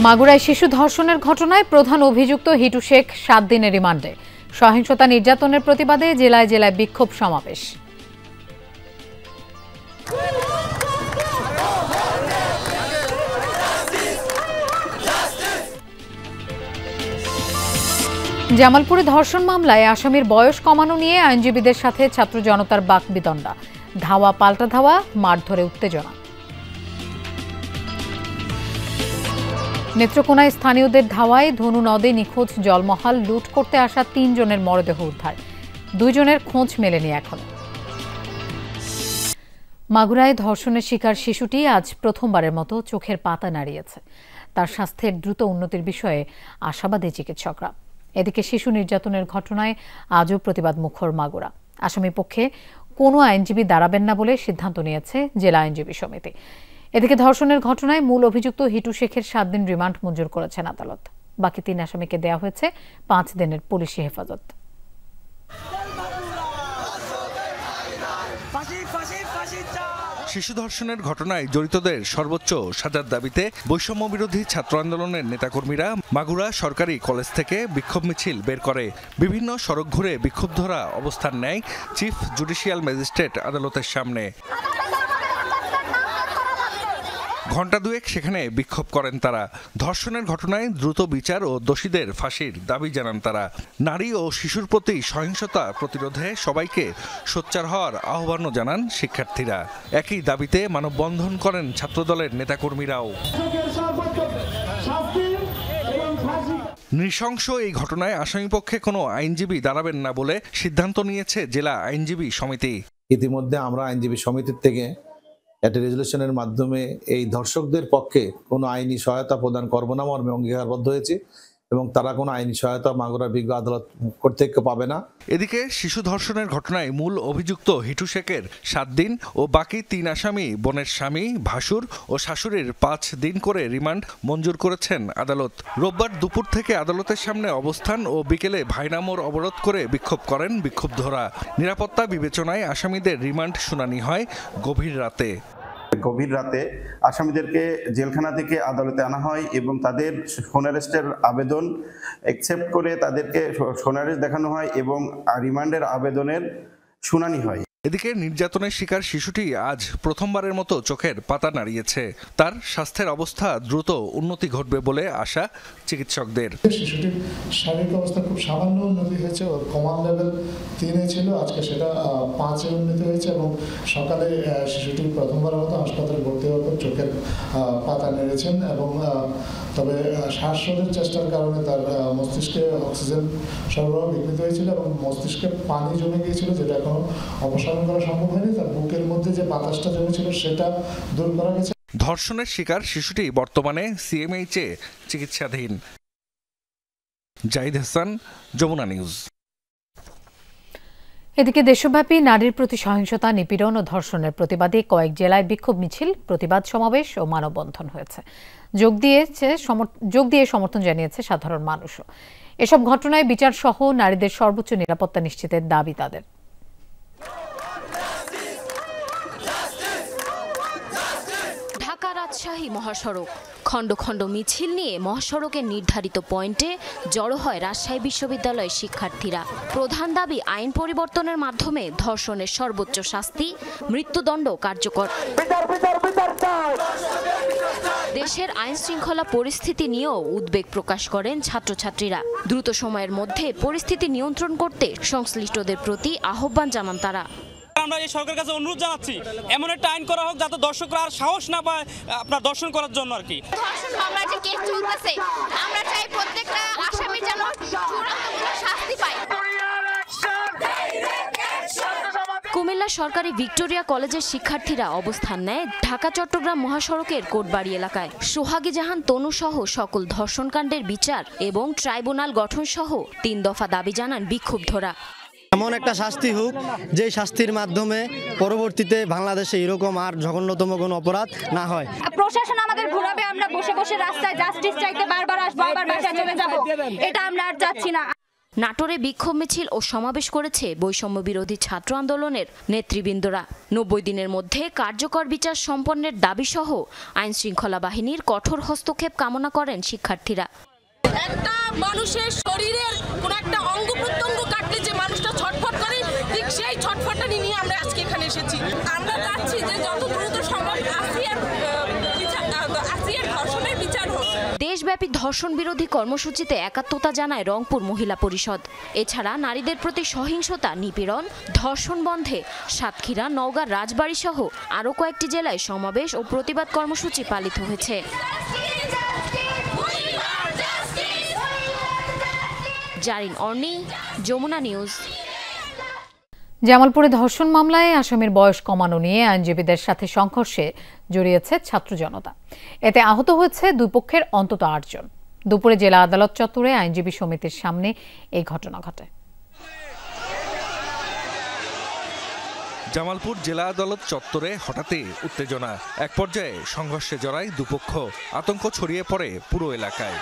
মাগুরায় শিশু ধর্ষণের ঘটনায় প্রধান অভিযুক্ত হিটু শেখ 7 দিনের রিমান্ডে। সহিংসতা নির্যাতনের প্রতিবাদে জেলায় জেলায় বিক্ষোভ সমাবেশ। জামালপুরে ধর্ষণ মামলায় আসামির বয়স কমানো নিয়ে আইনজীবীদের সাথে ছাত্র জনতার বাকবিতণ্ডা। ধাওয়া পাল্টা ধাওয়া, মারধরে উত্তেজনা। নেত্রকোনায় স্থানীয়দের ধাওয়ায় ধনু নদে নিখোঁজ জলমহাল লুট করতে আসা 3 জনের মরদেহ উদ্ধার। 2 জনের খোঁজ মেলেনি এখনো। মাগুরায় ধর্ষণের শিকার শিশুটি আজ প্রথমবারের মতো চোখের পাতা নাড়িয়েছে। তার স্বাস্থ্যের দ্রুত উন্নতির বিষয়ে আশাবাদী চিকিৎসকরা। এদিকে শিশু নির্যাতনের ঘটনায় আজও প্রতিবাদ মুখর মাগুরা। আসামি পক্ষে কোনো আইনজীবী দাঁড়াবেন না বলে সিদ্ধান্ত নিয়েছে জেলা আইনজীবী সমিতি। এদিকে ধর্ষণের ঘটনায় মূল অভিযুক্ত হিটু শেখের 7 দিন রিমান্ড মঞ্জুর করেছেন আদালত। বাকি 3 আসামিকে দেওয়া হয়েছে 5 দিনের পুলিশি হেফাজত। শিশু ধর্ষণের ঘটনায় জড়িতদের সর্বোচ্চ সাজার দাবিতে বৈষম্য বিরোধী ছাত্র আন্দোলনের নেতাকর্মীরা মাগুরা সরকারি কলেজ থেকে বিক্ষোভ মিছিল বের করে বিভিন্ন সড়ক ঘুরে বিক্ষুব্ধরা অবস্থান নেয় চিফ জুডিশিয়াল ম্যাজিস্ট্রেট আদালতের সামনে। ঘণ্টা দুয়েক সেখানে বিক্ষোভ করেন তারা। ধর্ষণের ঘটনায় দ্রুত বিচার ও দোষীদের ফাঁসির দাবি জানান তারা। নারী ও শিশুর প্রতি সহিংসতা প্রতিরোধে সবাইকে সোচ্চার হওয়ার আহ্বানও জানান শিক্ষার্থীরা। একই দাবিতে মানববন্ধন করেন ছাত্রদলের নেতাকর্মীরাও। নৃশংস এই ঘটনায় আসামিপক্ষে কোনো আইনজীবী দাঁড়াবেন না বলে সিদ্ধান্ত নিয়েছে জেলা আইনজীবী সমিতি। ইতিমধ্যে আমরা আইনজীবী সমিতির থেকে একটা রেজলিউশনের মাধ্যমে এই ধর্ষকদের পক্ষে কোনো আইনি সহায়তা প্রদান করব না মর্মে অঙ্গীকারবদ্ধ হয়েছে এবং তারা কোনো আইনি সহায়তা মাগুরা বিজ্ঞ আদালত কর্তৃপক্ষ পাবে না। এদিকে শিশু ধর্ষণের ঘটনায় মূল অভিযুক্ত হিটু শেখের 7 দিন ও বাকি 3 আসামি বোনের স্বামী, ভাসুর ও শাশুড়ির 5 দিন করে রিমান্ড মঞ্জুর করেছেন আদালত। রোববার দুপুর থেকে আদালতের সামনে অবস্থান ও বিকেলে ভাইনামোড় অবরোধ করে বিক্ষোভ করেন বিক্ষুব্ধরা। নিরাপত্তা বিবেচনায় আসামিদের রিমান্ড শুনানি হয় গভীর রাতে। আসামিদেরকে জেলখানা থেকে আদালতে আনা হয় এবং তাদের সোন অ্যারেস্টের আবেদন অ্যাকসেপ্ট করে তাদেরকে সোন অ্যারেস্ট দেখানো হয় এবং রিমান্ডের আবেদনের শুনানি হয়। এদিকে নির্যাতনের শিকার শিশুটি আজ প্রথমবারের মতো চোখের পাতা নাড়িয়েছে। তার স্বাস্থ্যের অবস্থা দ্রুত উন্নতি ঘটবে বলে আশা চিকিৎসকদের। শিশুটির শারীরিক অবস্থা খুব সামান্য উন্নতি হয়েছে। ওর কমান লেভেল 3-এ ছিল, আজকে সেটা 5-এ উন্নতি হয়েছে এবং সকালে শিশুটি প্রথমবারের মতো হাসপাতালে ভর্তি হওয়ার পর চোখের পাতা নেড়েছেন এবং তবে শ্বাসরোধের চেষ্টার কারণে তার মস্তিষ্কে অক্সিজেন সরবরাহ বিঘ্নিত হয়েছিল এবং মস্তিষ্কে পানি জমে গিয়েছিল, যেটা এখনো অপসারণ করা সম্ভব হয়নি। তার বুকের মধ্যে যে বাতাসটা জমেছিল সেটা দূর করা গেছে। ধর্ষণের শিকার শিশুটি বর্তমানে সিএমএইচে চিকিৎসাধীন। জাহিদ হাসান, যমুনা নিউজ। এদিকে দেশব্যাপী নারীর প্রতি সহিংসতা, নিপীড়ন ও ধর্ষণের প্রতিবাদে কয়েক জেলায় বিক্ষোভ মিছিল, প্রতিবাদ সমাবেশ ও মানববন্ধন হয়েছে। যোগ দিয়ে সমর্থন জানিয়েছে সাধারণ মানুষও। এসব ঘটনায় বিচার সহ নারীদের সর্বোচ্চ নিরাপত্তা নিশ্চিতের দাবি তাদের। ঢাকা রাজশাহী মহাসড়ক, খণ্ড খণ্ড মিছিল নিয়ে মহাসড়কের নির্ধারিত পয়েন্টে জড়ো হয় রাজশাহী বিশ্ববিদ্যালয়ের শিক্ষার্থীরা। প্রধান দাবি আইন পরিবর্তনের মাধ্যমে ধর্ষণের সর্বোচ্চ শাস্তি, মৃত্যুদণ্ড কার্যকর। দেশের আইন শৃঙ্খলা পরিস্থিতি নিয়েও উদ্বেগ প্রকাশ করেন ছাত্রছাত্রীরা। দ্রুত সময়ের মধ্যে পরিস্থিতি নিয়ন্ত্রণ করতে সংশ্লিষ্টদের প্রতি আহ্বান জানান তারা। আমরা এই সরকারের কাছে অনুরোধ জানাচ্ছি, এমন একটা আইন করা হোক যাতে দর্শকরা আর সাহস না পায় আপনার দর্শন করার জন্য আর কি। ধর্ষণ মামলার যে কেস চলতেছে, আমরা চাই প্রত্যেকটা আসামি যেন চূড়ান্ত শাস্তি পায়। কুমিল্লা সরকারি ভিক্টোরিয়া কলেজের শিক্ষার্থীরা অবস্থান নেয় ঢাকা চট্টগ্রাম মহাসড়কের কোটবাড়ি এলাকায়। সোহাগী জাহান তনু সহ সকল ধর্ষণকাণ্ডের বিচার এবং ট্রাইব্যুনাল গঠন সহ 3 দফা দাবি জানান বিক্ষুব্ধরা। এমন একটা শাস্তি হোক যে শাস্তির মাধ্যমে পরবর্তীতে বাংলাদেশে এরকম আর জঘন্যতম কোনো অপরাধ না হয়। প্রশাসন আমাদের ঘুরাবে, আমরা বসে বসে রাস্তায় জাস্টিস চাইতে বারবার আসবো, আবার বাসায় চলে যাব, এটা আমরা আর চাচ্ছি না। নাটোরে বিক্ষোভ মিছিল ও সমাবেশ করেছে বৈষম্য বিরোধী ছাত্র আন্দোলনের নেতৃবৃন্দরা। 90 দিনের মধ্যে কার্যকর বিচার সম্পন্নের দাবি সহ আইন শৃঙ্খলা বাহিনীর কঠোর হস্তক্ষেপ কামনা করেন শিক্ষার্থীরা। একটা মানুষের শরীরের কোন একটা অঙ্গ প্রত্যঙ্গ কাটলে যে মানুষটা ছটফট করে, ঠিক সেই ছটফটটা নিয়ে আমরা আজকে এখানে এসেছি। আমরা চাচ্ছি যে যত দ্রুত সম্ভব আসিয়ার ধর্ষণের বিচার হোক। দেশব্যাপী ধর্ষণ বিরোধী কর্মসূচিতে একাত্মতা জানায় রংপুর মহিলা পরিষদ। এছাড়া নারীদের প্রতি সহিংসতা, নিপীড়ন, ধর্ষণ বন্ধে সাতক্ষীরা, নওগাঁ, রাজবাড়ী সহ আরও কয়েকটি জেলায় সমাবেশ ও প্রতিবাদ কর্মসূচি পালিত হয়েছে। জারিন অর্নি, যমুনা নিউজ। জামালপুরে ধর্ষণ মামলায় আসামির বয়স কমানো নিয়ে আইনজীবীদের সাথে সংঘর্ষে জড়িয়েছে ছাত্র জনতা। এতে আহত হয়েছে দুই পক্ষের অন্তত 8 জন। দুপুরে জেলা আদালত চত্বরে আইনজীবী সমিতির সামনে এই ঘটনা ঘটে। জামালপুর জেলা আদালত চত্বরে হঠাৎই উত্তেজনা। এক পর্যায়ে সংঘর্ষে জড়ায় দুপক্ষ। আতঙ্ক ছড়িয়ে পড়ে পুরো এলাকায়।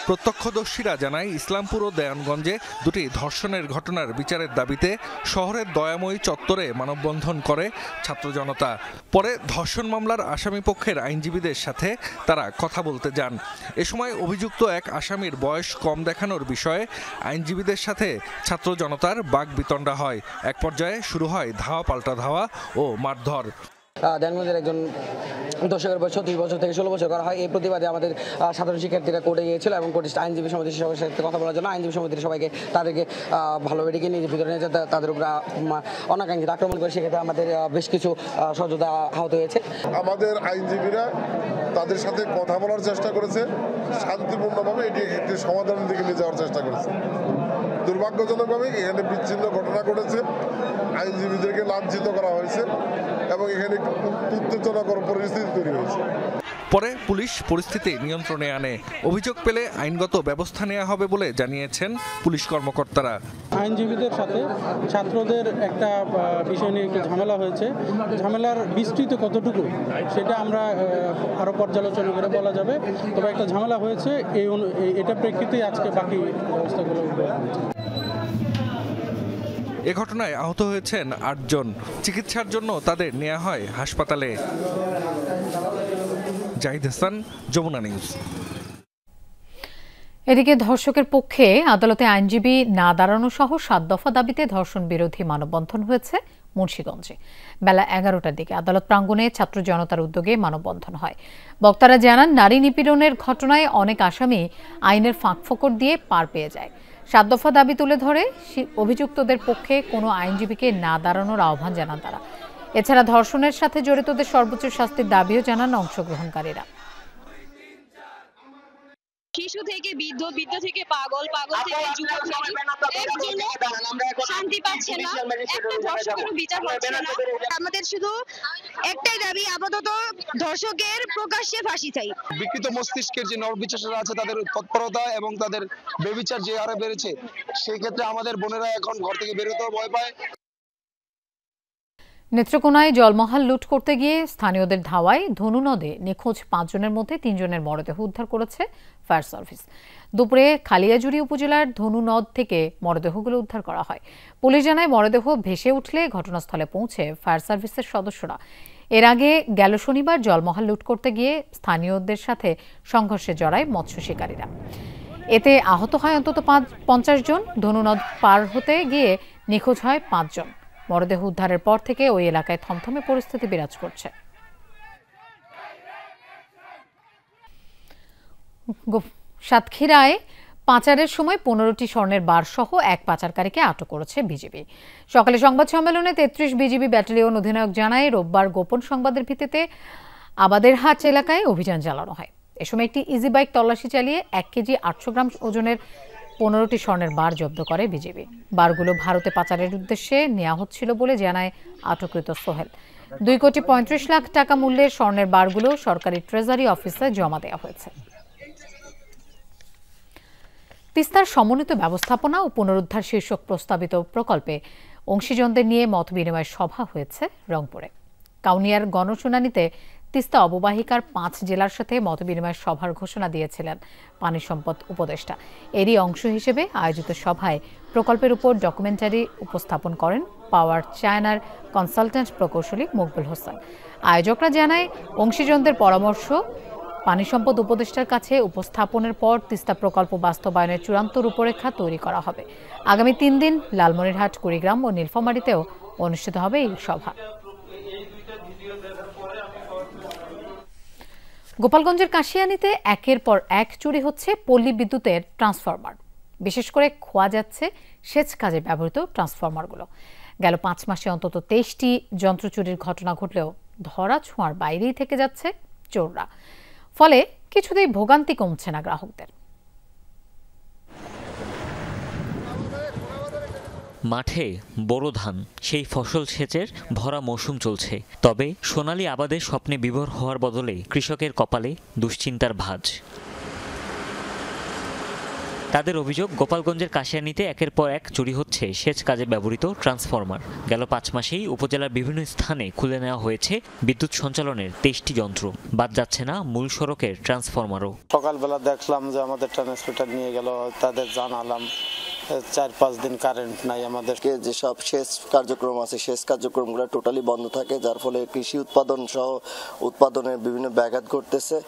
প্রত্যক্ষদর্শীরা জানায়, ইসলামপুর ও দেয়ানগঞ্জে দুটি ধর্ষণের ঘটনার বিচারের দাবিতে শহরের দয়াময়ী চত্বরে মানববন্ধন করে ছাত্র জনতা। পরে ধর্ষণ মামলার আসামিপক্ষের আইনজীবীদের সাথে তারা কথা বলতে যান। এ সময় অভিযুক্ত এক আসামির বয়স কম দেখানোর বিষয়ে আইনজীবীদের সাথে ছাত্র জনতার বাকবিতণ্ডা হয়। এক পর্যায়ে শুরু হয় ধাওয়া পাল্টা ধাওয়া ও মারধর। দেয়ানগঞ্জের একজন দর্শকের বয়স 30 বছর থেকে 16 বছর করা হয়। এই প্রতিবাদে আমাদের সাধারণ শিক্ষার্থীরা কোর্টে গিয়েছিল এবং কোর্টে আইনজীবী সমিতির সবার সাথে কথা বলার জন্য আইনজীবী সমিতির সবাইকে তাদেরকে ভালোভাবে ডেকে নিয়ে ভিতরে নিয়ে তাদের উপর অনাকাঙ্ক্ষিত আক্রমণ করে, সেক্ষেত্রে আমাদের বেশ কিছু সহযোদ্ধা আহত হয়েছে। আমাদের আইনজীবীরা তাদের সাথে কথা বলার চেষ্টা করেছে, শান্তিপূর্ণভাবে এটি সমাধানের দিকে নিয়ে যাওয়ার চেষ্টা করেছে। দুর্ভাগ্যজনকভাবে এখানে বিচ্ছিন্ন ঘটনা ঘটেছে, আইনজীবীদেরকে লাঞ্ছিত করা হয়েছে এবং এখানে উত্তেজনাকর পরিস্থিতি তৈরি হয়েছে। পরে পুলিশ পরিস্থিতি নিয়ন্ত্রণে আনে। অভিযোগ পেলে আইনগত ব্যবস্থা নেওয়া হবে বলে জানিয়েছেন পুলিশ কর্মকর্তারা। আইনজীবীদের সাথে ছাত্রদের একটা বিষয় নিয়ে একটু ঝামেলা হয়েছে। ঝামেলার বিস্তৃত কতটুকু সেটা আমরা আরো পর্যালোচনা করে বলা যাবে, তবে একটা ঝামেলা হয়েছে, এটা প্রেক্ষিতে আজকে বাকি ব্যবস্থাগুলো হয়েছে। এ ঘটনায় আহত হয়েছেন 8 জন। চিকিৎসার জন্য তাদের নেওয়া হয় হাসপাতালে। জাহিদ হাসান, যমুনা নিউজ। এদিকে ধর্ষকের পক্ষে আদালতে আইনজীবী না দাঁড়ানো সহ 7 দফা দাবিতে ধর্ষণ বিরোধী মানববন্ধন হয়েছে মুন্সিগঞ্জে। বেলা 11টার দিকে আদালত প্রাঙ্গণে ছাত্র জনতার উদ্যোগে মানববন্ধন হয়। বক্তারা জানান, নারী নিপীড়নের ঘটনায় অনেক আসামি আইনের ফাঁকফোকর দিয়ে পার পেয়ে যায়। 7 দফা দাবি তুলে ধরে অভিযুক্তদের পক্ষে কোনো আইনজীবীকে না দাঁড়ানোর আহ্বান জানান তারা। এছাড়া ধর্ষণের সাথে জড়িতদের সর্বোচ্চ শাস্তির দাবিও জানান অংশগ্রহণকারীরা। শিশু থেকে বৃদ্ধ, বৃদ্ধ থেকে পাগল, পাগল থেকে যুবক, শান্তি পাচ্ছে না, একটা ধর্ষকেরও বিচার হচ্ছে না। আমাদের শুধু একটাই দাবি, আপাতত ধর্ষকের প্রকাশ্যে ফাঁসি চাই। বিকৃত মস্তিষ্কের যে নরবিচাররা আছে তাদের তৎপরতা এবং তাদের বেবিচার যে হারে বেড়েছে, সেই ক্ষেত্রে আমাদের বোনেরা এখন ঘর থেকে বেরোতেও ভয় পায়। নেত্রকোনায় জলমহাল লুট করতে গিয়ে স্থানীয়দের ধাওয়ায় ধনু নদে নিখোঁজ 5 জনের মধ্যে 3 জনের মরদেহ উদ্ধার করেছে ফায়ার সার্ভিস। দুপুরে খালিয়াজুড়ি উপজেলার ধনু নদ থেকে মরদেহগুলো উদ্ধার করা হয়। পুলিশ জানায়, মরদেহ ভেসে উঠলে ঘটনাস্থলে পৌঁছে ফায়ার সার্ভিসের সদস্যরা। এর আগে গেল শনিবার জলমহাল লুট করতে গিয়ে স্থানীয়দের সাথে সংঘর্ষে জড়ায় মৎস্য শিকারীরা। এতে আহত হয় অন্তত 50 জন। ধনু নদ পার হতে গিয়ে নিখোঁজ হয় 5 জন। মরদেহ উদ্ধারের পর থেকে ওই এলাকায় থমথমে পরিস্থিতি বিরাজ করছে। সাতক্ষীরায় পাচারের সময় 15টি স্বর্ণের বার সহ এক পাচারকারীকে আটক করেছে বিজিবি। সকালে সংবাদ সম্মেলনে 33 বিজিবি ব্যাটালিয়ন অধিনায়ক জানায়, রোববার গোপন সংবাদের ভিত্তিতে আবাদেরহাট এলাকায় অভিযান চালানো হয়। এ সময় একটি ইজি বাইক তল্লাশি চালিয়ে 1 কেজি 800 গ্রাম ওজনের 15টি স্বর্ণের বার জব্দ করে বিজিবি। বারগুলো ভারতে পাচারের উদ্দেশ্যে নেওয়া হচ্ছিল বলে জানায় আটককৃত সোহেল। 2,35 লাখ টাকা মূল্যের স্বর্ণের বারগুলো সরকারি ট্রেজারি অফিসে জমা দেওয়া হয়েছে। তিস্তার সমন্বিত ব্যবস্থাপনা ও পুনরুদ্ধার শীর্ষক প্রস্তাবিত প্রকল্পে অংশীজনদের নিয়ে মতবিনিময় সভা হয়েছে রংপুরে। কাউনিয়ার গণশুনানিতে তিস্তা অববাহিকার 5 জেলার সাথে মতবিনিময় সভার ঘোষণা দিয়েছিলেন পানি সম্পদ উপদেষ্টা। এরই অংশ হিসেবে আয়োজিত সভায় প্রকল্পের উপর ডকুমেন্টারি উপস্থাপন করেন পাওয়ার চায়নার কনসালটেন্ট প্রকৌশলী মকবুল হোসেন। আয়োজকরা জানায়, অংশীজনদের পরামর্শ পানি সম্পদ উপদেষ্টার কাছে উপস্থাপনের পর তিস্তা প্রকল্প বাস্তবায়নের চূড়ান্ত রূপরেখা তৈরি করা হবে। আগামী 3 দিন লালমনিরহাট, কুড়িগ্রাম ও নীলফামারীতেও অনুষ্ঠিত হবে এই সভা। গোপালগঞ্জের কাশিয়ানীতে একের পর এক চুরি হচ্ছে পল্লী বিদ্যুতের ট্রান্সফরমার। বিশেষ করে খোয়া যাচ্ছে সেচ কাজে ব্যবহৃত ট্রান্সফরমারগুলো। গেল 5 মাসে অন্তত 23টি যন্ত্র চুরির ঘটনা ঘটলেও ধরা ছোঁয়ার বাইরেই থেকে যাচ্ছে চোররা। ফলে কিছুতেই ভোগান্তি কমছে না গ্রাহকদের। মাঠে বোরো ধান, সেই ফসল সেচের ভরা মৌসুম চলছে। তবে সোনালী আবাদের স্বপ্নে বিভোর হওয়ার বদলে কৃষকের কপালে দুশ্চিন্তার ভাঁজ। তাদের অভিযোগ, গোপালগঞ্জের কাশিয়ানীতে একের পর এক চুরি হচ্ছে সেচ কাজে ব্যবহৃত ট্রান্সফরমার। গেল 5 মাসেই উপজেলার বিভিন্ন স্থানে খুলে নেওয়া হয়েছে বিদ্যুৎ সঞ্চালনের 23টি যন্ত্র। বাদ যাচ্ছে না মূল সড়কের ট্রান্সফরমারও। সকালবেলা দেখলাম যে আমাদের ট্রান্সমিটার নিয়ে গেল, তাদের জানালাম 4-5 দিন কারেন্ট নাই। আমাদেরকে যেসব সেচ কার্যক্রম আছে সেচ কার্যক্রমগুলো টোটালি বন্ধ থাকে, যার ফলে কৃষি উৎপাদন সহ উৎপাদনের বিভিন্ন ব্যাঘাত ঘটতেছে।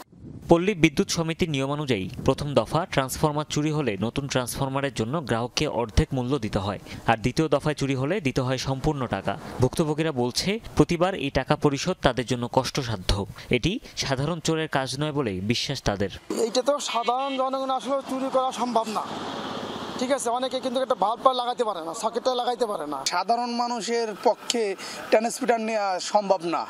পল্লী বিদ্যুৎ সমিতির নিয়মানুযায়ী প্রথম দফা ট্রান্সফরমার চুরি হলে নতুন ট্রান্সফরমারের জন্য গ্রাহককে অর্ধেক মূল্য দিতে হয়, আর দ্বিতীয় দফায় চুরি হলে দিতে হয় সম্পূর্ণ টাকা। ভুক্তভোগীরা বলছে, প্রতিবার এই টাকা পরিশোধ তাদের জন্য কষ্টসাধ্য। এটি সাধারণ চোরের কাজ নয় বলে বিশ্বাস তাদের। এইটা তো সাধারণ জনগণ আসলে চুরি করা সম্ভব না। ঠিক আছে, অনেকে কিন্তু একটা বাল্ব লাগাইতে পারে না, সকেটটা লাগাইতে পারে না। সাধারণ মানুষের পক্ষে ট্রান্সমিটার নেওয়া সম্ভব না।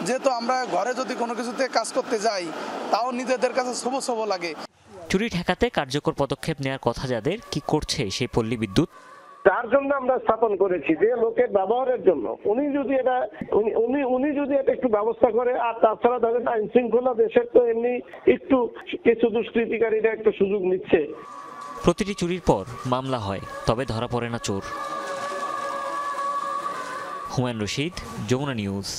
যেহেতু আমরা ঘরে যদি কোনো কিছুতে কাজ করতে যাই, তাও নিজেদের কাছে ছোব লাগে। চুরি ঠেকাতে কার্যকর পদক্ষেপ নেওয়ার কথা যাদের, কি করছে সেই পল্লী বিদ্যুৎ? তার জন্য আমরা স্থাপন করেছি যে লোকের ব্যবহারের জন্য উনি যদি এটা একটু ব্যবস্থা করে। আর তাছাড়া ধরেন আইন শৃঙ্খলা দেশের তো এমনি একটু কিছু দুষ্কৃতিকারীরা একটু সুযোগ নিচ্ছে। প্রতিটি চুরির পর মামলা হয়, তবে ধরা পড়ে না চোর। হুমায়ুন রশিদ, যমুনা নিউজ।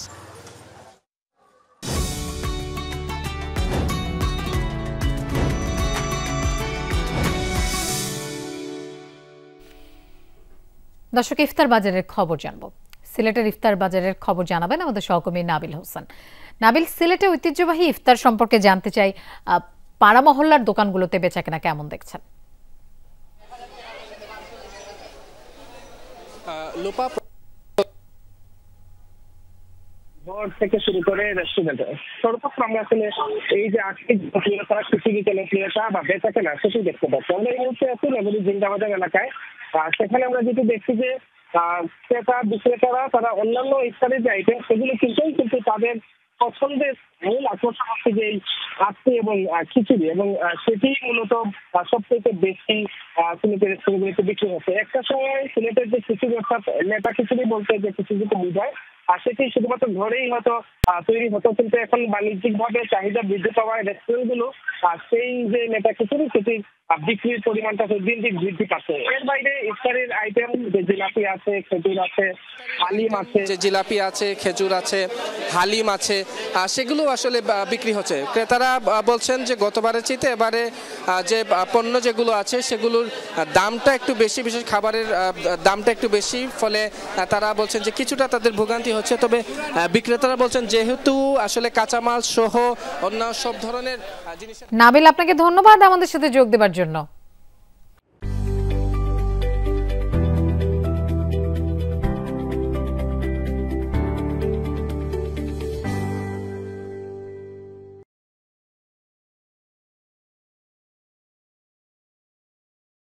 দর্শক, ইফতার বাজারের খবর জানবো। সিলেটের ইফতার বাজারের খবর জানাবেন আমাদের সহকর্মী নাবিল হোসেন। নাবিল, সিলেটে ঐতিহ্যবাহী ইফতার সম্পর্কে জানতে চাই, পাড়া মহল্লার দোকানগুলোতে বেচাকেনা কেমন দেখছেন? থেকে শুরু করে রেস্টুরেন্টে সর্বত্র আমরা আসলে এই যে আর্থিক জনপ্রিয়তা, কৃষি জনপ্রিয়তা বা বেচাকেনা সেটি দেখতে পাচ্ছি। আমরা এই মুহূর্তে আছি নগরীর জিন্দাবাজার এলাকায়। সেখানে আমরা যেটি দেখছি যে ক্রেতা বিক্রেতারা তারা অন্যান্য ইফতারের যে আইটেম সেগুলো কিন্তু তাদের পছন্দের মূল আকর্ষণ হচ্ছে যে আত্মি এবং খিচুড়ি, এবং সেটি মূলত সবথেকে বেশি সিলেটের রেস্টুরেন্টগুলিতে বিক্রি হচ্ছে। একটা সময় সিলেটের যে খিচুড়ি, অর্থাৎ নেতা খিচুড়ি বলতে যে খিচুড়িকে বোঝায়, আর সেটি শুধুমাত্র ঘরেই হয়তো তৈরি হতো, কিন্তু এখন বাণিজ্যিক ভাবে চাহিদা বৃদ্ধি পাওয়ায় রেস্টুরেন্টগুলো সেই যে নেতা খিচুড়ি সেটির বিক্রির পরিমাণটা দিন দিন বৃদ্ধি পাচ্ছে। এর বাইরে ইফতারের আইটেম যে জিলাপি আছে, খেজুর আছে, হালিম আছে, যে জিলাপি আছে, খেজুর আছে, হালিম আছে, সেগুলো আসলে বিক্রি হচ্ছে। ক্রেতারা বলছেন যে গতবারের চেয়ে এবারে যে পণ্য যেগুলো আছে সেগুলোর দামটা একটু বেশি, বিশেষ খাবারের দামটা একটু বেশি, ফলে তারা বলছেন যে কিছুটা তাদের ভোগান্তি হচ্ছে। তবে বিক্রেতারা বলছেন যেহেতু আসলে কাঁচামাল সহ অন্য সব ধরনের জিনিস। নাবিল, আপনাকে ধন্যবাদ আমাদের সাথে যোগ দেওয়ার জন্য।